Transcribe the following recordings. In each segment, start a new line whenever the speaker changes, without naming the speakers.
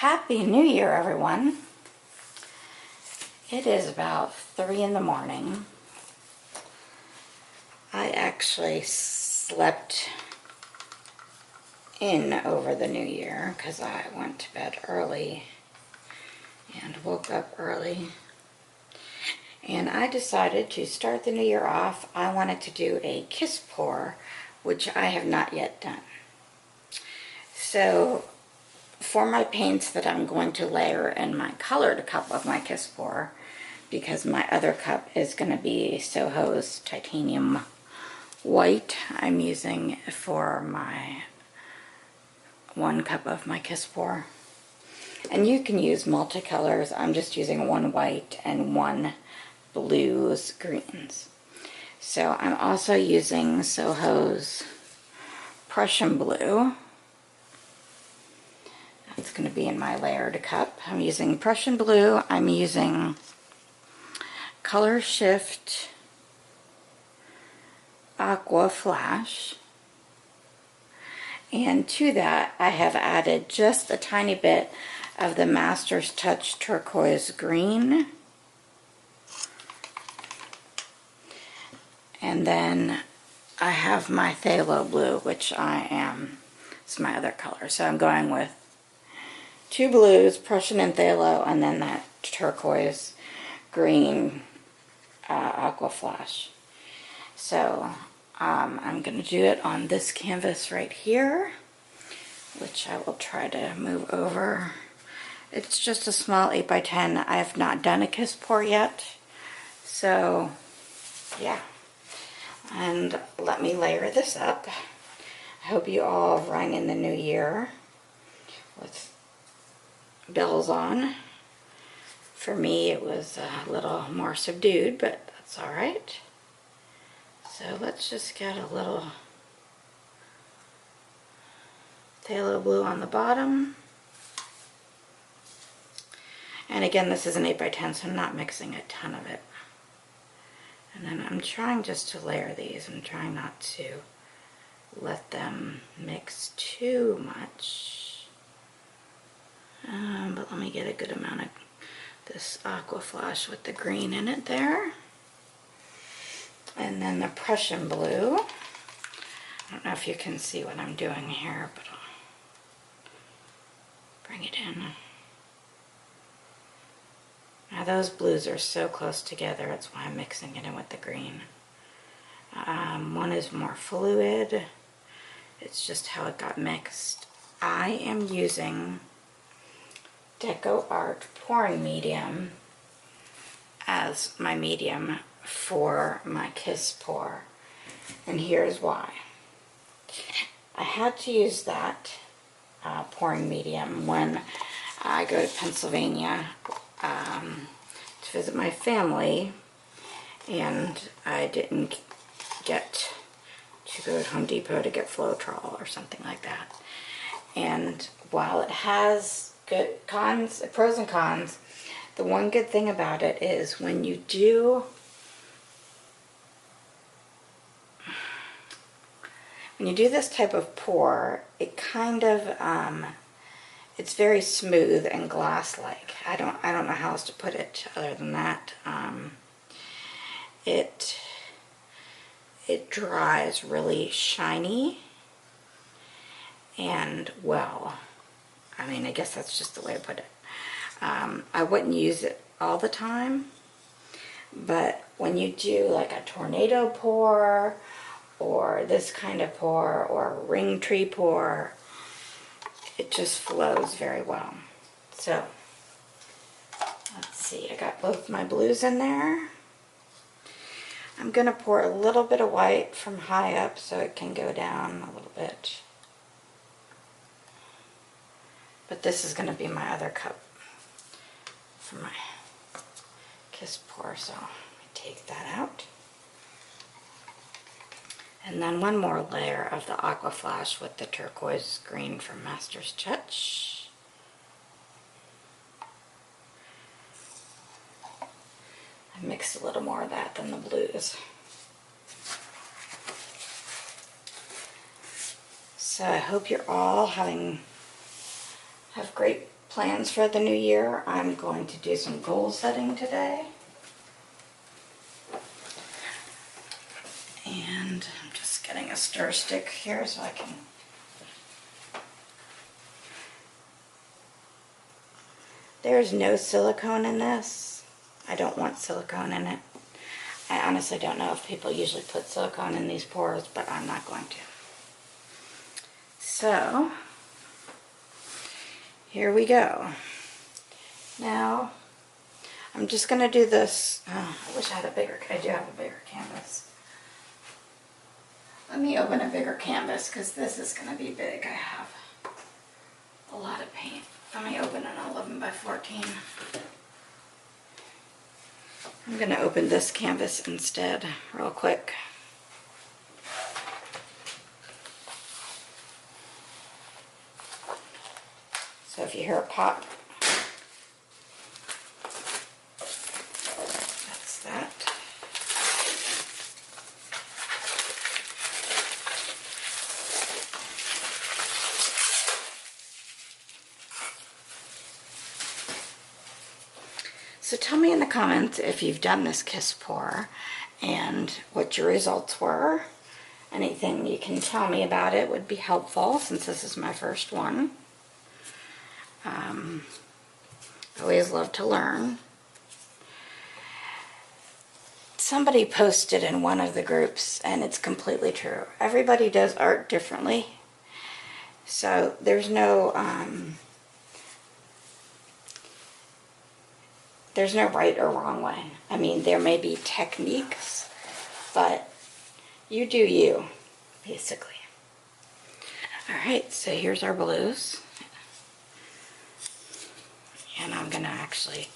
Happy New Year, everyone. It is about 3 in the morning. I actually slept in over the New Year because I went to bed early and woke up early. And I decided to start the New Year off. I wanted to do a kiss pour, which I have not yet done. So for my paints that I'm going to layer in my colored cup of my kiss pour, because my other cup is going to be Soho's titanium white, I'm using for my 1 cup of my kiss pour. And you can use multicolors. I'm just using 1 white and 1 blues greens. So I'm also using Soho's Prussian blue. It's going to be in my layered cup. I'm using Prussian blue. I'm using Color Shift Aqua Flash. And to that, I have added just a tiny bit of the Master's Touch Turquoise Green. And then I have my Phthalo Blue, which it's my other color. So I'm going with 2 blues, Prussian and Phthalo, and then that turquoise green Aqua Flash. So I'm going to do it on this canvas right here, which I will try to move over. It's just a small 8x10. I have not done a kiss pour yet, so yeah. And let me layer this up. I hope you all rang in the new year with bells on. For me, it was a little more subdued, but that's all right. So let's just get a little phthalo blue on the bottom. And again, this is an 8x10, so I'm not mixing a ton of it. And then I'm trying just to layer these. I'm trying not to let them mix too much. But let me get a good amount of this Aqua Flash with the green in it there. And then the Prussian blue. I don't know if you can see what I'm doing here, but I'll bring it in. Now those blues are so close together, that's why I'm mixing it in with the green. One is more fluid. It's just how it got mixed. I am using Deco Art pouring medium as my medium for my kiss pour, and here's why. I had to use that pouring medium when I go to Pennsylvania to visit my family, and I didn't get to go to Home Depot to get Floetrol or something like that. And while it has good pros and cons, the one good thing about it is when you do this type of pour, it kind of it's very smooth and glass-like. I don't know how else to put it other than that. It dries really shiny and well. I mean, I guess that's just the way to put it. I wouldn't use it all the time, but when you do like a tornado pour or this kind of pour or a ring tree pour, it just flows very well. So let's see, I got both my blues in there. I'm going to pour a little bit of white from high up so it can go down a little bit. But this is going to be my other cup for my kiss pour, so let me take that out. And then one more layer of the Aqua Flash with the turquoise green from Master's Touch. I mixed a little more of that than the blues. So I hope you're all have great plans for the new year. I'm going to do some goal setting today. And I'm just getting a stir stick here so I can... There's no silicone in this. I don't want silicone in it. I honestly don't know if people usually put silicone in these pores, but I'm not going to. So, here we go. Now, I'm just going to do this. Oh, I wish I had a bigger, I do have a bigger canvas. Let me open a bigger canvas because this is going to be big. I have a lot of paint. Let me open an 11 by 14. I'm going to open this canvas instead real quick. So if you hear a pop, that's that. So tell me in the comments if you've done this kiss pour and what your results were. Anything you can tell me about it would be helpful since this is my first one. I always love to learn. Somebody posted in one of the groups, and it's completely true. Everybody does art differently. So there's no right or wrong way. I mean, there may be techniques, but you do you, basically. All right, so here's our blues. And I'm gonna actually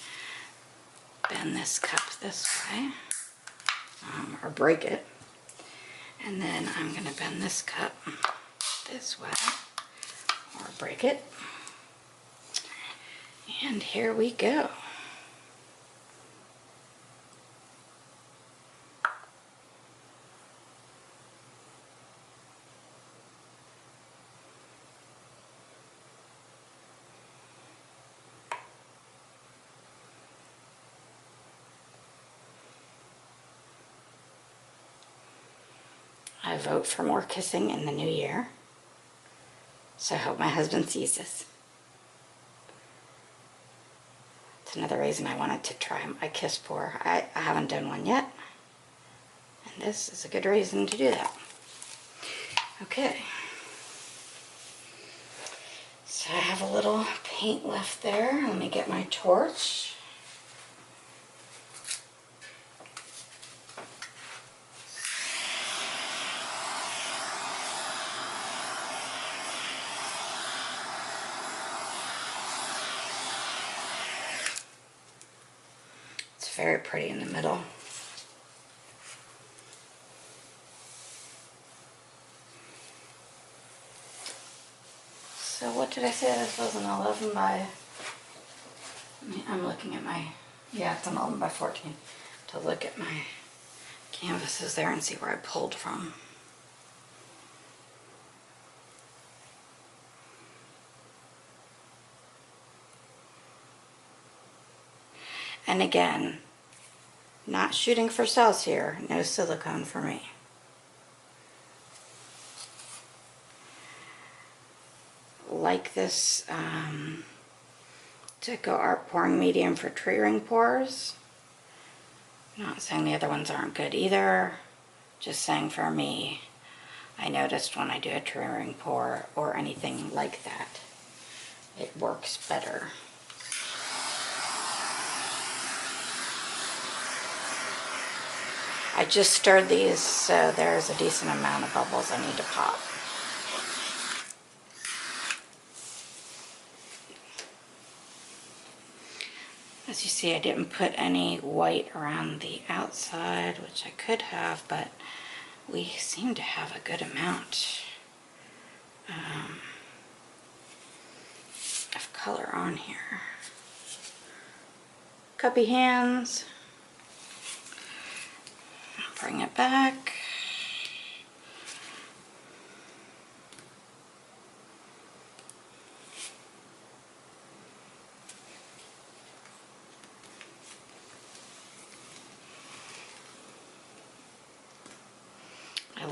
bend this cup this way, or break it. And then I'm gonna bend this cup this way, or break it. And here we go. I vote for more kissing in the new year. So I hope my husband sees this. It's another reason I wanted to try my kiss pour. I haven't done one yet. And this is a good reason to do that. Okay. So I have a little paint left there. Let me get my torch. Very pretty in the middle. So what did I say this was, an 11 by, I'm looking at my, yeah, it's an 11 by 14. To look at my canvases there and see where I pulled from. And again, not shooting for sales here, no silicone for me. Like this Deco Art Pouring Medium for tree ring pours. Not saying the other ones aren't good either, just saying for me, I noticed when I do a tree ring pour or anything like that, it works better. I just stirred these, so there's a decent amount of bubbles I need to pop. As you see, I didn't put any white around the outside, which I could have, but we seem to have a good amount of color on here. Cuppy hands. Bring it back.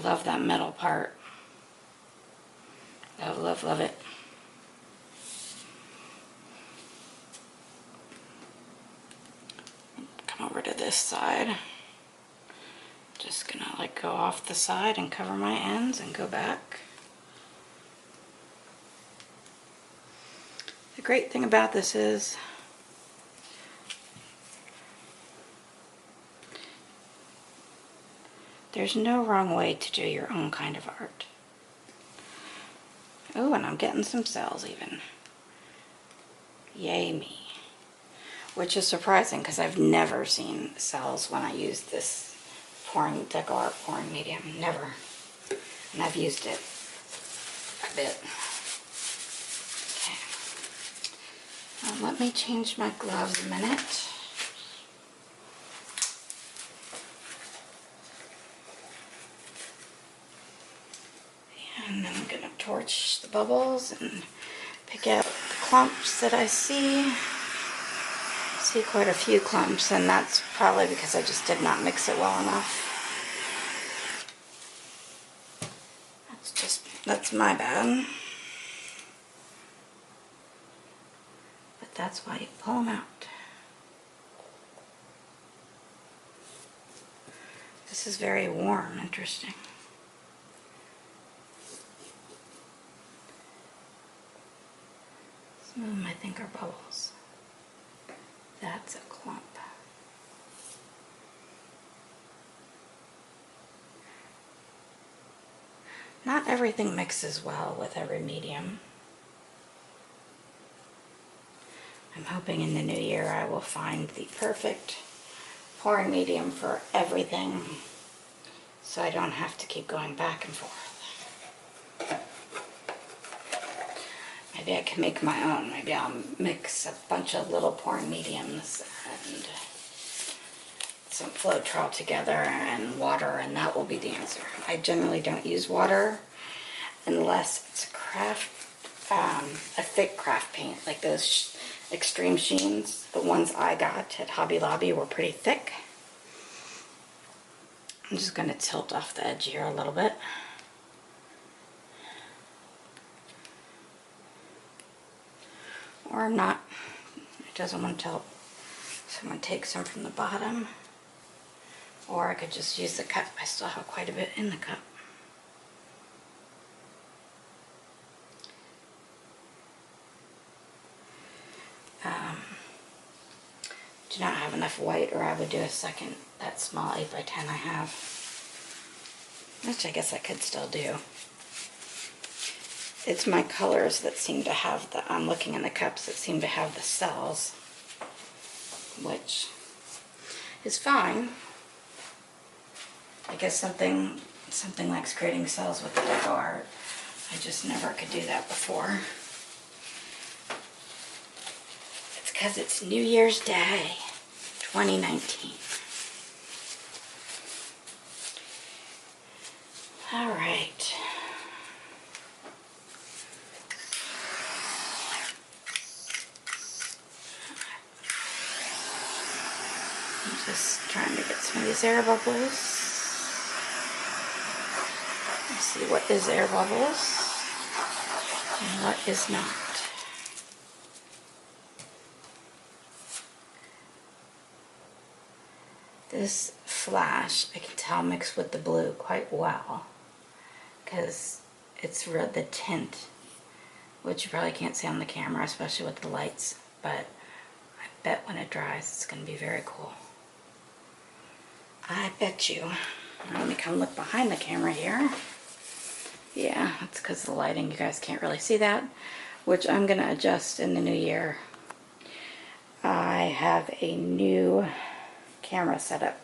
love that middle part. Love, love, love it. Come over to this side. Just gonna like go off the side and cover my ends and go back. The great thing about this is there's no wrong way to do your own kind of art. Oh, and I'm getting some cells even. Yay me. Which is surprising because I've never seen cells when I use this deco art pouring medium. Never. And I've used it a bit. Okay. Let me change my gloves a minute. And then I'm going to torch the bubbles and pick out the clumps that I see. I see quite a few clumps, and that's probably because I just did not mix it well enough. That's my bad. But that's why you pull them out. This is very warm, interesting. Some of them I think are bubbles. That's a clump. Not everything mixes well with every medium. I'm hoping in the new year I will find the perfect pouring medium for everything so I don't have to keep going back and forth. Maybe I can make my own. Maybe I'll mix a bunch of little pouring mediums and some Floetrol together and water, and that will be the answer. I generally don't use water unless it's a thick craft paint, like those extreme sheens. The ones I got at Hobby Lobby were pretty thick. I'm just going to tilt off the edge here a little bit. Or not. It doesn't want to tilt. So I'm going to take some from the bottom. Or I could just use the cup. I still have quite a bit in the cup. Do not have enough white, or I would do a second, that small 8 by 10 I have. Which I guess I could still do. It's my colors that seem to have the, I'm looking in the cups that seem to have the cells, which is fine. I guess something likes creating cells with the deco art. I just never could do that before. It's because it's New Year's Day, 2019. All right. I'm just trying to get some of these air bubbles. Let's see what is air bubbles and what is not. This flash, I can tell, mixed with the blue quite well because it's the tint, which you probably can't see on the camera, especially with the lights, but I bet when it dries it's going to be very cool. I bet you. Let me come look behind the camera here. Yeah, that's because of the lighting. You guys can't really see that, which I'm going to adjust in the new year. I have a new camera setup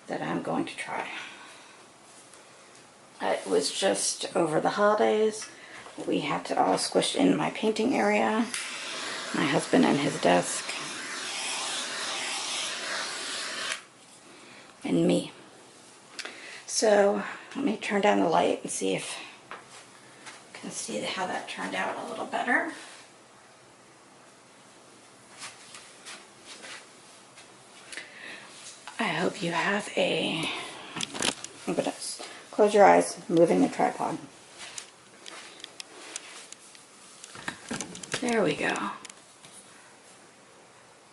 that I'm going to try. It was just over the holidays. We had to all squish in my painting area. My husband and his desk. And me. So let me turn down the light and see if you can see how that turned out a little better. I hope you have I'm going to Close your eyes, moving the tripod. There we go.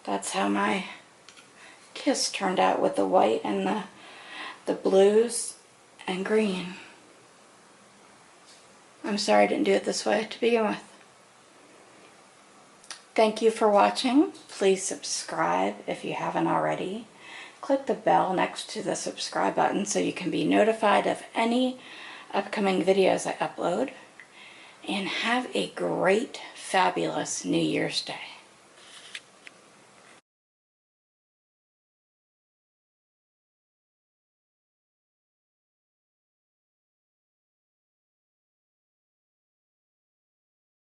That's how my kiss turned out with the white and the blues and green. I'm sorry I didn't do it this way to begin with. Thank you for watching. Please subscribe if you haven't already. Click the bell next to the subscribe button so you can be notified of any upcoming videos I upload. And have a great, fabulous New Year's Day.